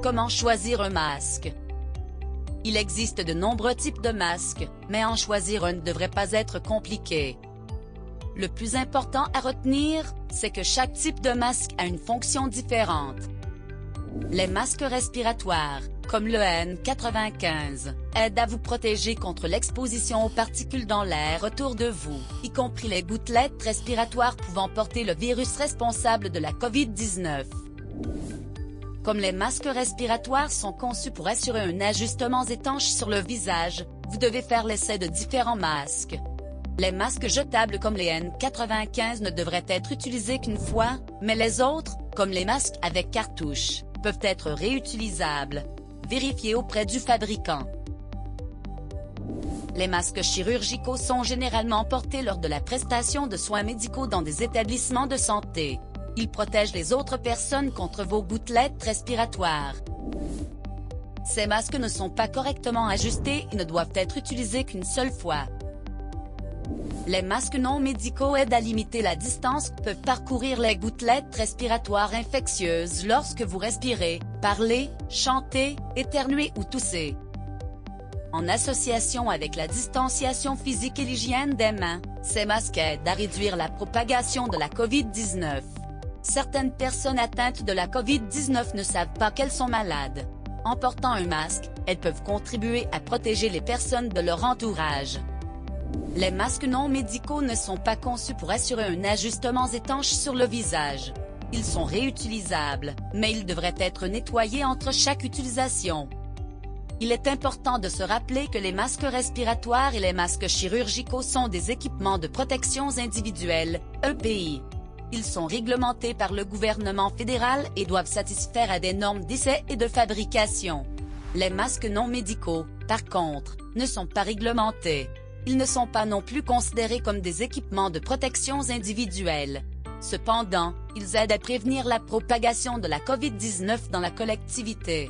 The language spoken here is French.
Comment choisir un masque? Il existe de nombreux types de masques, mais en choisir un ne devrait pas être compliqué. Le plus important à retenir, c'est que chaque type de masque a une fonction différente. Les masques respiratoires, comme le N95, aident à vous protéger contre l'exposition aux particules dans l'air autour de vous, y compris les gouttelettes respiratoires pouvant porter le virus responsable de la COVID-19. Comme les masques respiratoires sont conçus pour assurer un ajustement étanche sur le visage, vous devez faire l'essai de différents masques. Les masques jetables comme les N95 ne devraient être utilisés qu'une fois, mais les autres, comme les masques avec cartouche, peuvent être réutilisables. Vérifiez auprès du fabricant. Les masques chirurgicaux sont généralement portés lors de la prestation de soins médicaux dans des établissements de santé. Ils protègent les autres personnes contre vos gouttelettes respiratoires. Ces masques ne sont pas correctement ajustés et ne doivent être utilisés qu'une seule fois. Les masques non médicaux aident à limiter la distance que peuvent parcourir les gouttelettes respiratoires infectieuses lorsque vous respirez, parlez, chantez, éternuez ou toussez. En association avec la distanciation physique et l'hygiène des mains, ces masques aident à réduire la propagation de la COVID-19. Certaines personnes atteintes de la COVID-19 ne savent pas qu'elles sont malades. En portant un masque, elles peuvent contribuer à protéger les personnes de leur entourage. Les masques non médicaux ne sont pas conçus pour assurer un ajustement étanche sur le visage. Ils sont réutilisables, mais ils devraient être nettoyés entre chaque utilisation. Il est important de se rappeler que les masques respiratoires et les masques chirurgicaux sont des équipements de protection individuelle, EPI. Ils sont réglementés par le gouvernement fédéral et doivent satisfaire à des normes d'essai et de fabrication. Les masques non médicaux, par contre, ne sont pas réglementés. Ils ne sont pas non plus considérés comme des équipements de protection individuelle. Cependant, ils aident à prévenir la propagation de la COVID-19 dans la collectivité.